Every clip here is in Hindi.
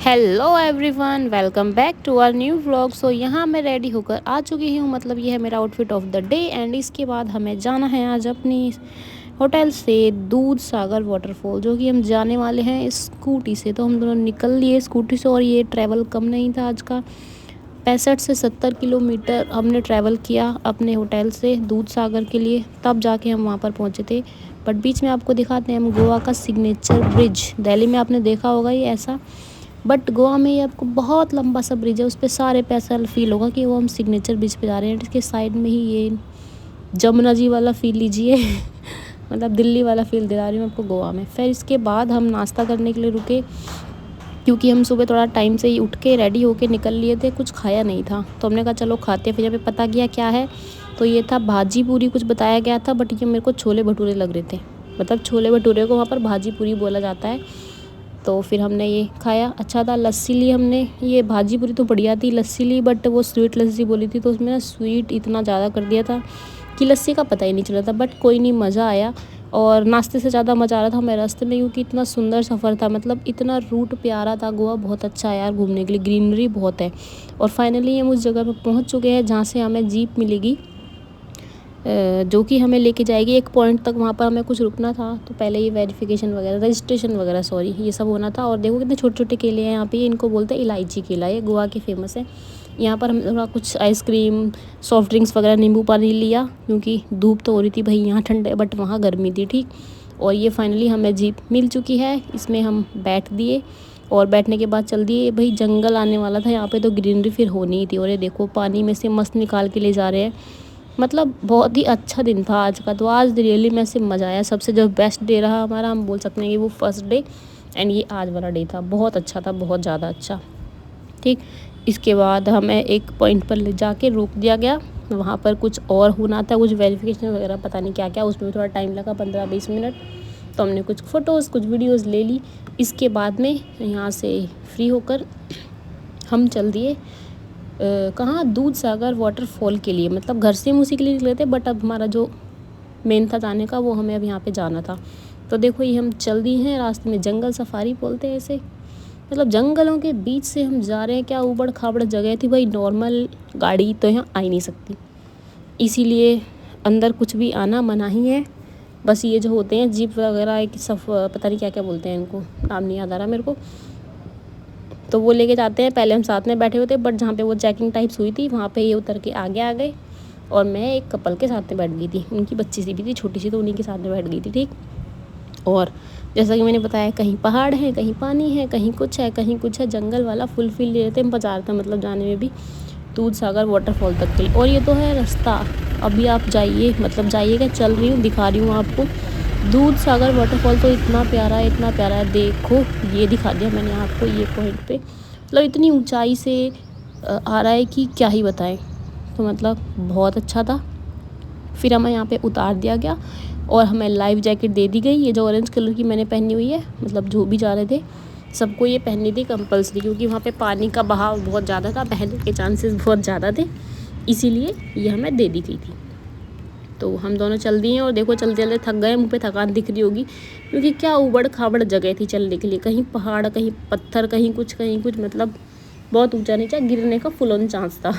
Hello everyone, welcome back to our new vlog. So यहाँ मैं रेडी होकर आ चुकी हूँ, मतलब ये है मेरा outfit of the day. And इसके बाद हमें जाना है आज अपनी होटल से दूध सागर वाटरफॉल, जो कि हम जाने वाले हैं स्कूटी से। तो हम दोनों निकल लिए स्कूटी से, और ये ट्रैवल कम नहीं था आज का। 65 से 70 किलोमीटर हमने ट्रैवल किया अपने होटल से दूध सागर के लिए, तब जाके हम वहाँ पर पहुँचे थे। बट बीच में आपको दिखाते हैं हम गोवा का सिग्नेचर ब्रिज। दिल्ली में आपने देखा होगा ये ऐसा, बट गोवा में ये आपको बहुत लंबा सा ब्रिज है, उस पर सारे पैसा फील होगा कि वो हम सिग्नेचर ब्रिज पे जा रहे हैं। इसके साइड में ही ये जमुना जी वाला फील लीजिए मतलब दिल्ली वाला फील दिला रही हूँ आपको गोवा में। फिर इसके बाद हम नाश्ता करने के लिए रुके, क्योंकि हम सुबह थोड़ा टाइम से ही उठ के रेडी होके निकल लिए थे, कुछ खाया नहीं था। तो हमने कहा चलो खाते। फिर जब पता किया क्या है, तो ये था भाजी पूरी कुछ बताया गया था, बट ये मेरे को छोले भटूरे लग रहे थे। मतलब छोले भटूरे को वहाँ पर भाजी पूरी बोला जाता है। तो फिर हमने ये खाया, अच्छा था। लस्सी ली हमने, ये भाजी पूरी तो बढ़िया थी, लस्सी ली बट वो स्वीट लस्सी बोली थी, तो उसमें ना स्वीट इतना ज़्यादा कर दिया था कि लस्सी का पता ही नहीं चला था। बट कोई नहीं, मज़ा आया। और नाश्ते से ज़्यादा मज़ा आ रहा था हमें रास्ते में, क्योंकि इतना सुंदर सफ़र था, मतलब इतना रूट प्यारा था। गोवा बहुत अच्छा है यार घूमने के लिए, ग्रीनरी बहुत है। और फाइनली हम उस जगह पर पहुँच चुके हैं जहाँ से हमें जीप मिलेगी, जो कि हमें लेके जाएगी एक पॉइंट तक। वहाँ पर हमें कुछ रुकना था, तो पहले ये वेरिफिकेशन वगैरह, रजिस्ट्रेशन वगैरह, सॉरी, ये सब होना था। और देखो कितने छोटे छोटे केले हैं यहाँ पे, इनको बोलते हैं इलायची केला, ये गोवा के फेमस है। यहाँ पर हम थोड़ा कुछ आइसक्रीम, सॉफ्ट ड्रिंक्स वगैरह, नींबू पानी लिया, क्योंकि धूप तो हो रही थी भाई, यहाँ ठंड है बट वहाँ गर्मी थी, ठीक। और ये फाइनली हमें जीप मिल चुकी है, इसमें हम बैठ दिए। और बैठने के बाद चल दिए भाई, जंगल आने वाला था यहाँ पे, तो ग्रीनरी फिर होनी ही थी। और ये देखो पानी में से मस्त निकाल के ले जा रहे हैं, मतलब बहुत ही अच्छा दिन था आज का। तो आज रियली में से मज़ा आया, सबसे जो बेस्ट डे रहा हमारा, हम बोल सकते हैं कि वो फर्स्ट डे एंड ये आज वाला डे था, बहुत अच्छा था, बहुत ज़्यादा अच्छा, ठीक। इसके बाद हमें एक पॉइंट पर ले जाके रोक दिया गया, वहाँ पर कुछ और होना था, कुछ वेरिफिकेशन वगैरह, पता नहीं क्या क्या, उसमें थोड़ा टाइम लगा, 15-20 मिनट। तो हमने कुछ फ़ोटोज़, कुछ वीडियोज़ ले ली। इसके बाद में यहाँ से फ्री होकर हम चल दिए कहाँ, दूध सागर वाटरफॉल के लिए। मतलब घर से हम उसी के लिए निकले थे, बट अब हमारा जो मेन था जाने का, वो हमें अब यहाँ पे जाना था। तो देखो ये हम चल दिए हैं, रास्ते में जंगल सफारी बोलते हैं ऐसे, मतलब जंगलों के बीच से हम जा रहे हैं। क्या ऊबड़ खाबड़ जगह थी भाई, नॉर्मल गाड़ी तो यहाँ आ ही नहीं सकती, इसीलिए अंदर कुछ भी आना मना ही है। बस ये जो होते हैं जीप वगैरह, एक पता नहीं क्या क्या बोलते हैं इनको, नाम नहीं याद आ रहा मेरे को, तो वो लेके जाते हैं। पहले हम साथ में बैठे हुए थे, बट जहाँ पे वो चेकिंग टाइप्स हुई थी, वहाँ पे ये उतर के आगे आ गए। और मैं एक कपल के साथ में बैठ गई थी, उनकी बच्ची सी भी थी छोटी सी, तो उन्हीं के साथ में बैठ गई थी, ठीक। और जैसा कि मैंने बताया, कहीं पहाड़ है, कहीं पानी है, कहीं कुछ है, कहीं कुछ है, जंगल वाला फुल फील ले रहे थे, मज़ा आ रहा था मतलब जाने में भी दूध सागर वाटरफॉल तक के लिए। और ये तो है रास्ता, अभी आप जाइए, मतलब जाइएगा, चल रही हूँ, दिखा रही हूँ आपको। दूध सागर वाटरफॉल तो इतना प्यारा है, इतना प्यारा है, देखो ये दिखा दिया मैंने आपको ये पॉइंट पे, मतलब इतनी ऊंचाई से आ रहा है कि क्या ही बताएं। तो मतलब बहुत अच्छा था। फिर हमें यहाँ पे उतार दिया गया और हमें लाइफ जैकेट दे दी गई, ये जो ऑरेंज कलर की मैंने पहनी हुई है, मतलब जो भी जा रहे थे सबको ये पहननी थी कंपल्सरी, क्योंकि वहाँ पे पानी का बहाव बहुत ज़्यादा था, बहने के चांसेस बहुत ज़्यादा थे, इसीलिए ये हमें दे दी गई थी। तो हम दोनों चल दिए, और देखो चलते चलते थक गए, मुँह पे थकान दिख रही होगी, क्योंकि क्या ऊबड़ खाबड़ जगह थी चलने के लिए, कहीं पहाड़, कहीं पत्थर, कहीं कुछ, मतलब बहुत ऊंचा नीचा, गिरने का फुल ऑन चांस था,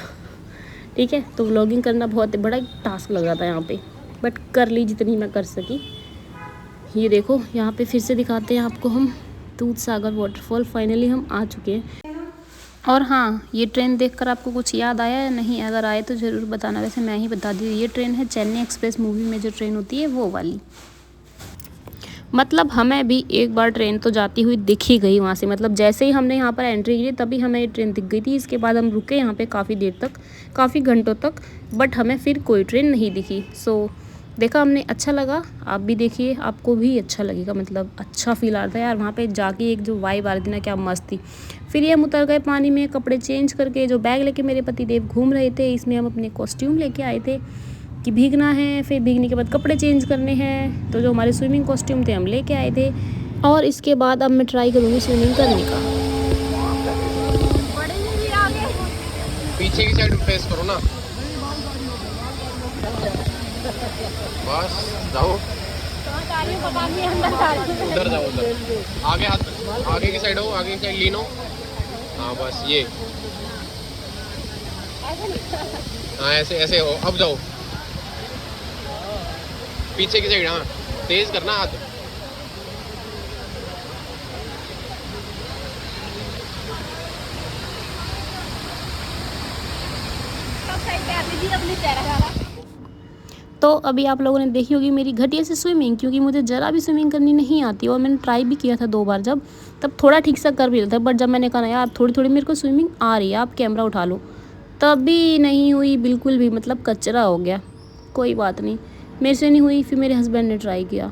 ठीक है। तो व्लॉगिंग करना बहुत बड़ा टास्क लग रहा था यहाँ पे, बट कर ली जितनी मैं कर सकी। ये देखो यहाँ पे फिर से दिखाते हैं आपको हम दूध सागर वाटरफॉल, फाइनली हम आ चुके हैं। और हाँ, ये ट्रेन देखकर आपको कुछ याद आया या नहीं, अगर आए तो ज़रूर बताना। वैसे मैं ही बता दी, ये ट्रेन है चेन्नई एक्सप्रेस मूवी में जो ट्रेन होती है वो वाली। मतलब हमें भी एक बार ट्रेन तो जाती हुई दिख ही गई वहाँ से, मतलब जैसे ही हमने यहाँ पर एंट्री की तभी हमें ये ट्रेन दिख गई थी। इसके बाद हम रुके यहाँ पे काफ़ी देर तक, काफ़ी घंटों तक, बट हमें फिर कोई ट्रेन नहीं दिखी। सो देखा हमने, अच्छा लगा, आप भी देखिए, आपको भी अच्छा लगेगा, मतलब अच्छा फील आ रहा था यार वहाँ पे जाके, एक जो वाइब आ रही थी ना, क्या मस्त थी। फिर ये हम उतर गए पानी में, कपड़े चेंज करके, जो बैग लेके मेरे पति देव घूम रहे थे, इसमें हम अपने कॉस्ट्यूम लेके आए थे कि भीगना है, फिर भीगने के बाद कपड़े चेंज करने हैं, तो जो हमारे स्विमिंग कॉस्ट्यूम थे हम लेके आए थे। और इसके बाद अब मैं ट्राई करूँगी स्विमिंग करने का। पीछे की साइड फेस करो ना, बस जाओ, उधर जाओ, उधर आगे, हाथ आगे की साइड हो, आगे की साइड लीन हो, हाँ बस ये, हाँ ऐसे ऐसे हो। अब जाओ पीछे की साइड, हाँ तेज करना हाथ। तो अभी आप लोगों ने देखी होगी मेरी घटिया से स्विमिंग, क्योंकि मुझे ज़रा भी स्विमिंग करनी नहीं आती और मैंने ट्राई भी किया था 2 बार, जब तब थोड़ा ठीक सा कर भी लेता, बट जब मैंने कहा ना यार थोड़ी थोड़ी मेरे को स्विमिंग आ रही है, आप कैमरा उठा लो, तब भी नहीं हुई बिल्कुल भी, मतलब कचरा हो गया। कोई बात नहीं, मेरे से नहीं हुई, फिर मेरे हस्बैंड ने ट्राई किया,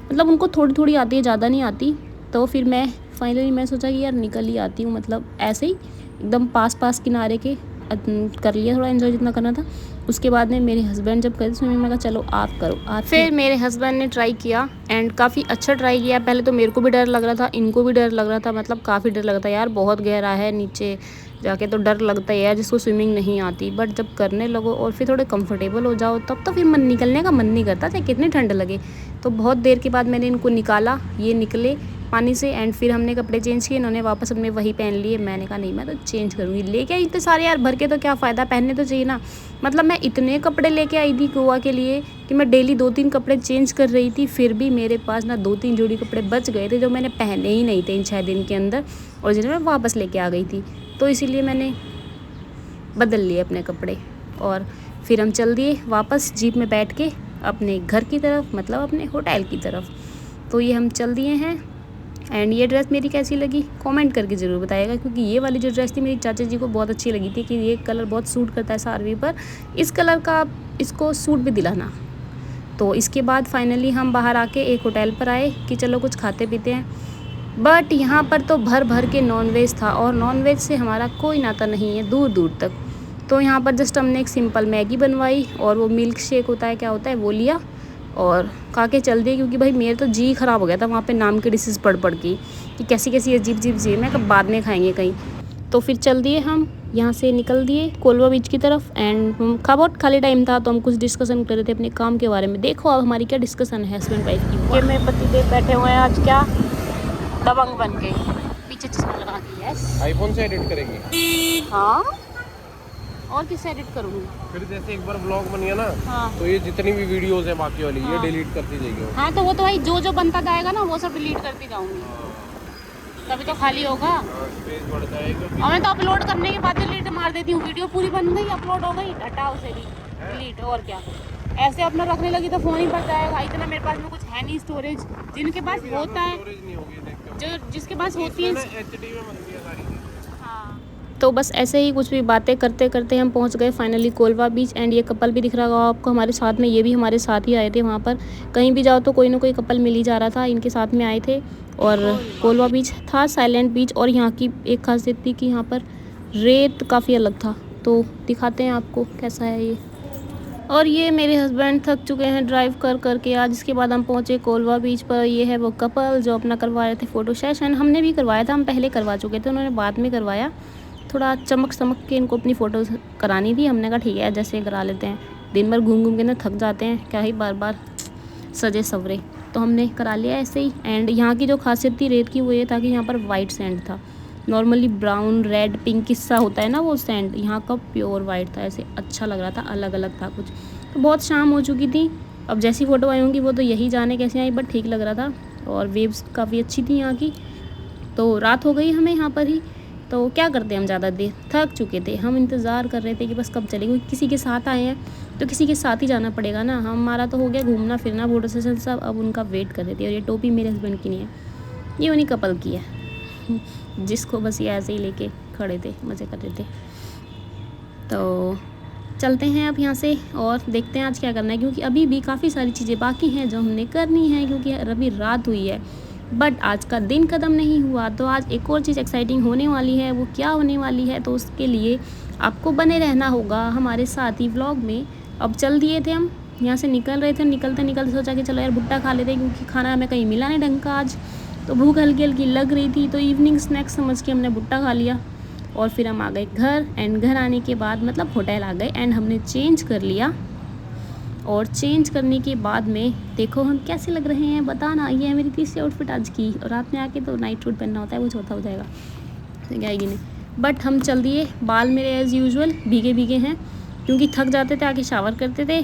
मतलब उनको थोड़ी थोड़ी आती है, ज़्यादा नहीं आती। तो फिर मैं फाइनली मैं सोचा कि यार निकल ही आती हूँ, मतलब ऐसे ही एकदम पास किनारे के कर लिया, थोड़ा एंजॉय जितना करना था। उसके बाद में मेरे हस्बैंड जब कहते स्विमिंग, मैं कहा चलो आप करो आप। फिर मेरे हस्बैंड ने ट्राई किया एंड काफ़ी अच्छा ट्राई किया। पहले तो मेरे को भी डर लग रहा था, इनको भी डर लग रहा था, मतलब काफ़ी डर लग रहा था यार, बहुत गहरा है नीचे जाके तो डर लगता है यार जिसको स्विमिंग नहीं आती। बट जब करने लगो और फिर थोड़े कंफर्टेबल हो जाओ तब तो फिर मन निकलने का मन नहीं करता, चाहे कितनी ठंड लगे। तो बहुत देर के बाद मैंने इनको निकाला, ये निकले पानी से एंड फिर हमने कपड़े चेंज किए, इन्होंने वापस अपने वही पहन लिए। मैंने कहा नहीं मैं तो चेंज करूँगी, लेके आई इतने सारे यार भर के, तो क्या फ़ायदा, पहनने तो चाहिए ना। मतलब मैं इतने कपड़े लेके आई थी गोवा के लिए कि मैं डेली 2-3 कपड़े चेंज कर रही थी, फिर भी मेरे पास ना 2-3 जोड़ी कपड़े बच गए थे जो मैंने पहने ही नहीं थे इन 6 दिन के अंदर, और जिन्हें मैं वापस लेके आ गई थी। तो इसीलिए मैंने बदल लिए अपने कपड़े और फिर हम चल दिए वापस जीप में बैठ के अपने घर की तरफ, मतलब अपने होटल की तरफ। तो ये हम चल दिए हैं। एंड ये ड्रेस मेरी कैसी लगी कमेंट करके ज़रूर बताइएगा, क्योंकि ये वाली जो ड्रेस थी मेरी चाचा जी को बहुत अच्छी लगी थी, कि ये कलर बहुत सूट करता है सारवी पर, इस कलर का आप इसको सूट भी दिलाना। तो इसके बाद फाइनली हम बाहर आके एक होटल पर आए कि चलो कुछ खाते पीते हैं, बट यहाँ पर तो भर भर के नॉनवेज था और नॉनवेज से हमारा कोई नाता नहीं है दूर दूर तक। तो यहाँ पर जस्ट हमने एक सिंपल मैगी बनवाई और वो मिल्क शेक होता है क्या होता है वो लिया और खा के चल दिए, क्योंकि भाई मेरा तो जी ख़राब हो गया था वहाँ पे नाम के डिशेज़ पढ़ के कि कैसी कैसी अजीब अजीब जी, मैं कब बाद में खाएंगे कहीं। तो फिर चल दिए हम यहाँ से, निकल दिए कोलवा बीच की तरफ। एंड बहुत खाली टाइम था तो हम कुछ डिस्कशन कर रहे थे अपने काम के बारे में। देखो अब हमारी क्या डिस्कशन है हस्बैंड वाइफ की। कि मेरे पति देव बैठे हुए हैं आज क्या दबंग बन के, पीछे चश्मा लगा के। यस, आईफोन से एडिट करेंगे। हाँ और किससे एडिट करूँगी? फिर जैसे एक बार ब्लॉग बन गया ना, हाँ तो ये जितनी भी वीडियोस है बाकी वाली ये डिलीट करती जाएगी। हाँ, तो वो तो भाई जो जो बनता जाएगा ना वो सब डिलीट करती जाऊँगी, तभी तो खाली होगा। स्पेस बढ़ जाएगा। और मैं तो अपलोड करने के बाद डिलीट मार देती हूँ, वीडियो पूरी बन गई अपलोड हो गई हटाओ उसे भी डिलीट। और क्या, ऐसे अपना रखने लगी तो फ़ोन ही पर जाएगा। इतना मेरे पास में कुछ है नहीं स्टोरेज, जिनके पास होता है, जो जिसके पास होती है HD में बनती है सारी। तो बस ऐसे ही कुछ भी बातें करते करते हम पहुंच गए फाइनली कोलवा बीच। एंड ये कपल भी दिख रहा होगा आपको हमारे साथ में, ये भी हमारे साथ ही आए थे। वहाँ पर कहीं भी जाओ तो कोई ना कोई कपल मिल ही जा रहा था, इनके साथ में आए थे। और कोलवा बीच था साइलेंट बीच, और यहाँ की एक खासियत थी कि यहाँ पर रेत काफ़ी अलग था। तो दिखाते हैं आपको कैसा है ये। और ये मेरे हस्बैंड थक चुके हैं ड्राइव कर करके आज। इसके बाद हम पहुँचे कोलवा बीच पर। ये है वो कपल जो अपना करवा रहे थे फ़ोटो सेशन। हमने भी करवाया था, हम पहले करवा चुके थे, उन्होंने बाद में करवाया। थोड़ा चमक के इनको अपनी फ़ोटो करानी थी। हमने कहा ठीक है जैसे करा लेते हैं, दिन भर घूम घूम के ना थक जाते हैं, क्या ही बार बार सजे सवरे। तो हमने करा लिया ऐसे ही। एंड यहाँ की जो खासियत थी रेत की वो ये था कि यहाँ पर वाइट सैंड था। नॉर्मली ब्राउन रेड पिंक किस्सा होता है ना वो सैंड, यहाँ का प्योर वाइट था। ऐसे अच्छा लग रहा था, अलग अलग था कुछ। तो बहुत शाम हो चुकी थी, अब जैसी फ़ोटो आई होंगी वो तो यही जाने कैसे आई, बट ठीक लग रहा था। और वेव्स काफ़ी अच्छी थी यहाँ की। तो रात हो गई हमें यहाँ पर ही। तो क्या करते हम, ज़्यादा देर थक चुके थे, हम इंतज़ार कर रहे थे कि बस कब चलेंगे। किसी के साथ आए हैं तो किसी के साथ ही जाना पड़ेगा ना। हमारा तो हो गया घूमना फिरना फोटो सेशन सब, अब उनका वेट कर रहे थे। और ये टोपी मेरे हस्बैंड की नहीं है, ये उन्हीं कपल की है जिसको बस ये ऐसे ही लेके खड़े थे, मज़े कर रहे थे। तो चलते हैं अब यहाँ से और देखते हैं आज क्या करना है, क्योंकि अभी भी काफ़ी सारी चीज़ें बाकी हैं जो हमने करनी है, क्योंकि अभी रात हुई है। बट आज का दिन ख़त्म नहीं हुआ, तो आज एक और चीज़ एक्साइटिंग होने वाली है। वो क्या होने वाली है, तो उसके लिए आपको बने रहना होगा हमारे साथ ही व्लॉग में। अब चल दिए थे हम, यहाँ से निकल रहे थे, निकलते निकलते सोचा कि चलो यार भुट्टा खा लेते हैं, क्योंकि खाना हमें कहीं मिला नहीं ढंग का आज, तो भूख हल्की हल्की लग रही थी। तो इवनिंग स्नैक्स समझ के हमने भुट्टा खा लिया और फिर हम आ गए घर। एंड घर आने के बाद मतलब होटल आ गए एंड हमने चेंज कर लिया। और चेंज करने के बाद में देखो हम कैसे लग रहे हैं बताना। ये है मेरी तीसरी आउटफिट आज की, और रात में आके तो नाइट सूट पहनना होता है, वो चौथा हो जाएगा। आएगी नहीं। बट हम चल दिए। बाल मेरे एज़ यूजुअल भीगे भीगे हैं क्योंकि थक जाते थे, आके शावर करते थे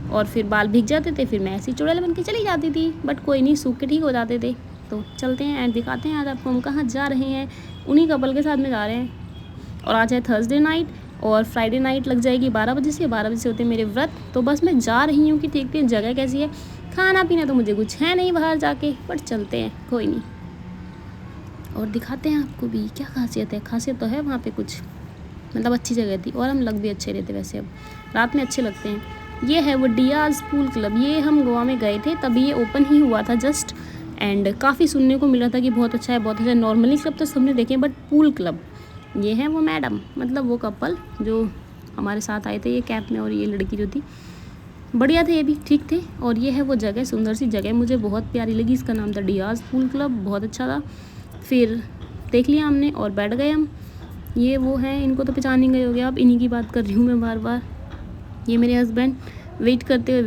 और फिर बाल भीग जाते थे, फिर मैं ऐसी चुड़ैल बन के चली जाती थी। बट कोई नहीं, सूख के ठीक हो जाते थे। तो चलते हैं एंड दिखाते हैं आज आपको हम कहाँ जा रहे हैं। उन्हीं कपल के साथ में जा रहे हैं और आज है थर्सडे नाइट और फ्राइडे नाइट लग जाएगी 12 बजे से। 12 बजे से होते हैं मेरे व्रत। तो बस मैं जा रही हूँ कि देखते हैं जगह कैसी है। खाना पीना तो मुझे कुछ है नहीं बाहर जाके, बट चलते हैं, कोई नहीं। और दिखाते हैं आपको भी क्या खासियत है। खासियत तो है वहाँ पे कुछ, मतलब अच्छी जगह थी और हम लग भी अच्छे रहते। वैसे अब रात में अच्छे लगते हैं। ये है वो डियाज़ पूल क्लब। ये हम गोवा में गए थे तभी ये ओपन ही हुआ था जस्ट। एंड काफ़ी सुनने को मिला था कि बहुत अच्छा है, बहुत अच्छा है। नॉर्मली क्लब तो सबने देखे, बट पूल क्लब ये है वो मैडम, मतलब वो कपल जो हमारे साथ आए थे, ये कैब में और ये लड़की जो थी, बढ़िया थे ये भी, ठीक थे। और ये है वो जगह, सुंदर सी जगह, मुझे बहुत प्यारी लगी। इसका नाम था डियाज़ पूल क्लब, बहुत अच्छा था। फिर देख लिया हमने और बैठ गए हम। ये वो हैं, इनको तो पहचान नहीं गए हो गया, अब इन्हीं की बात कर रही हूँ मैं बार बार। ये मेरे हस्बैंड वेट करते हुए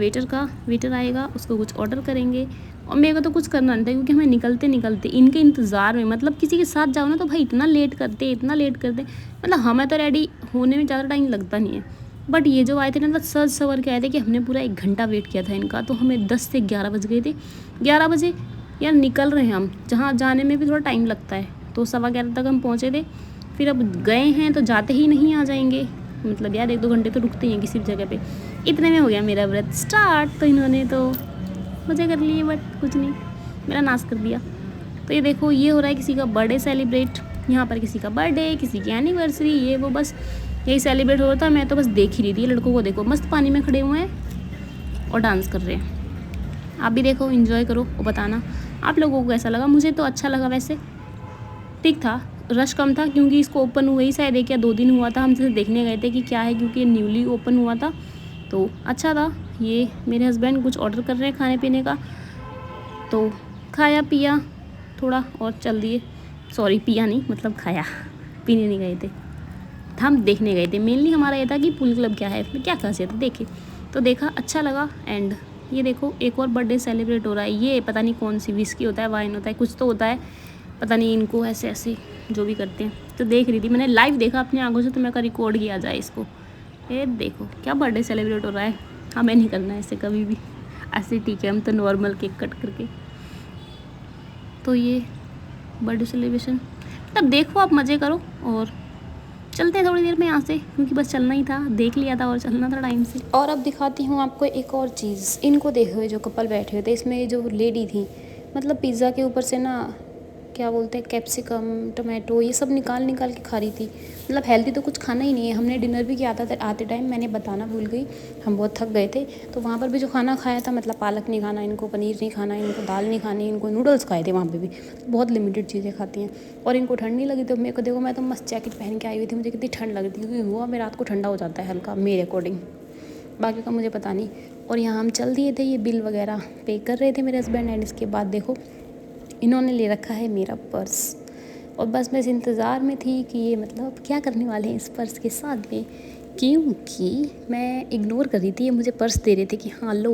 वेटर आएगा, उसको कुछ ऑर्डर करेंगे और मेरे को तो कुछ करना नहीं था क्योंकि हमें निकलते निकलते इनके इंतज़ार में, मतलब किसी के साथ जाओ ना तो भाई इतना लेट करते, मतलब हमें तो रेडी होने में ज़्यादा टाइम लगता नहीं है। बट ये जो आए थे ना, मतलब सज सवर के आए थे कि हमने पूरा 1 घंटा वेट किया था इनका। तो हमें 10 से 11 बज गए थे। 11 बजे यार निकल रहे हैं हम, जहाँ जाने में भी थोड़ा टाइम लगता है, तो 11:15 तक हम पहुँचे थे। फिर अब गए हैं तो जाते ही नहीं आ जाएंगे, मतलब यार 1-2 घंटे तो रुकते ही हैं किसी भी जगह पे। इतने में हो गया मेरा व्रत स्टार्ट। तो इन्होंने तो मज़े कर लिए, बट कुछ नहीं, मेरा नाश कर दिया। तो ये देखो, ये हो रहा है किसी का बर्थडे सेलिब्रेट, यहाँ पर किसी का बर्थडे, किसी की एनिवर्सरी, ये वो, बस यही सेलिब्रेट हो रहा था। मैं तो बस देख ही रही थी। लड़कों को देखो, मस्त पानी में खड़े हुए हैं और डांस कर रहे हैं। आप भी देखो, एंजॉय करो और बताना आप लोगों को कैसा लगा। मुझे तो अच्छा लगा, वैसे ठीक था, रश कम था क्योंकि इसको ओपन हुए ही शायद 1 या 2 दिन हुआ था। हम जैसे देखने गए थे कि क्या है, क्योंकि ये न्यूली ओपन हुआ था, तो अच्छा था। ये मेरे हस्बैंड कुछ ऑर्डर कर रहे हैं खाने पीने का, तो खाया पिया थोड़ा और चल दिए। सॉरी, पिया नहीं, मतलब खाया, पीने नहीं गए थे, हम देखने गए थे। मेनली हमारा ये था कि पूल क्लब क्या है, इसमें क्या खासियत है, देखे तो देखा, अच्छा लगा। एंड ये देखो, एक और बर्थडे सेलिब्रेट हो रहा है। ये पता नहीं कौन सी विस्की होता है, वाइन होता है, कुछ तो होता है, पता नहीं इनको ऐसे ऐसे जो भी करते हैं। तो देख रही थी, मैंने लाइव देखा अपनी आंखों से, तो मैं का रिकॉर्ड किया जाए इसको। ये देखो क्या बर्थडे सेलिब्रेट हो रहा है। हमें नहीं करना है ऐसे कभी भी, ऐसे ठीक है, हम तो नॉर्मल केक कट करके। तो ये बर्थडे सेलिब्रेशन, तब देखो आप मज़े करो और चलते हैं थोड़ी देर में यहाँ से, क्योंकि बस चलना ही था, देख लिया था और चलना था टाइम से। और अब दिखाती हूँ आपको एक और चीज़। इनको देखो, हुए जो कपल बैठे हुए थे, इसमें जो लेडी थी, मतलब पिज़्ज़ा के ऊपर से ना क्या बोलते हैं, कैप्सिकम, टमाटो, ये सब निकाल निकाल के खा रही थी। मतलब हेल्दी तो कुछ खाना ही नहीं है। हमने डिनर भी किया था आते टाइम, मैंने बताना भूल गई, हम बहुत थक गए थे। तो वहाँ पर भी जो खाना खाया था, मतलब पालक नहीं खाना इनको, पनीर नहीं खाना इनको, दाल नहीं खानी इनको, नूडल्स खाए थे वहाँ पे भी। बहुत लिमिटेड चीज़ें खाती हैं और इनको ठंड नहीं लगी। तो मेरे को देखो, मैं तो मस्त जैकेट पहन के आई हुई थी, मुझे कितनी ठंड लग रही थी, क्योंकि हुआ में रात को ठंडा हो जाता है हल्का, मेरे अकॉर्डिंग, बाकी का मुझे पता नहीं। और यहाँ हम चल दिए थे, ये बिल वगैरह पे कर रहे थे मेरे हस्बैंड। एंड इसके बाद देखो, इन्होंने ले रखा है मेरा पर्स, और बस मैं इस इंतज़ार में थी कि ये मतलब क्या करने वाले हैं इस पर्स के साथ में, क्योंकि मैं इग्नोर कर रही थी। ये मुझे पर्स दे रहे थे कि हाँ लो,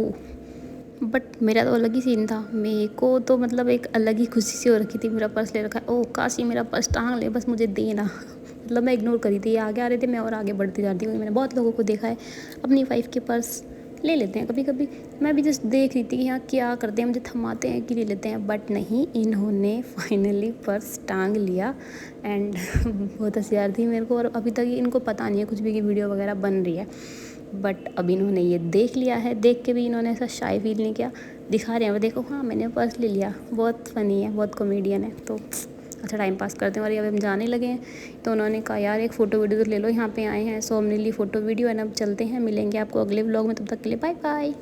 बट मेरा तो अलग ही सीन था। मेरे को तो मतलब एक अलग ही खुशी सी हो रखी थी, मेरा पर्स ले रखा है, ओह काश ये मेरा पर्स टांग ले, बस मुझे देना। मतलब मैं इग्नोर करी थी, ये आगे आ रहे थे, मैं और आगे बढ़ती जाती हूँ। मैंने बहुत लोगों को देखा है अपनी वाइफ के पर्स ले लेते हैं कभी कभी, मैं भी जस्ट देख रही थी कि यहाँ क्या करते हैं, मुझे थमाते हैं कि ले लेते हैं, बट नहीं, इन्होंने फाइनली पर्स टांग लिया। एंड बहुत हंसी थी मेरे को, और अभी तक इनको पता नहीं है कुछ भी कि वीडियो वगैरह बन रही है, बट अब इन्होंने ये देख लिया है। देख के भी इन्होंने ऐसा शाय फील नहीं किया, दिखा रहे हैं वो, देखो हाँ मैंने पर्स ले लिया। बहुत फ़नी है, बहुत कॉमेडियन है, तो अच्छा टाइम पास करते हैं। और अभी हम जाने लगे हैं, तो उन्होंने कहा यार एक फ़ोटो वीडियो तो ले लो, यहाँ पे आए हैं, सो हमने ली फ़ोटो वीडियो। एंड अब चलते हैं, मिलेंगे आपको अगले व्लॉग में, तब तक के लिए बाय बाय।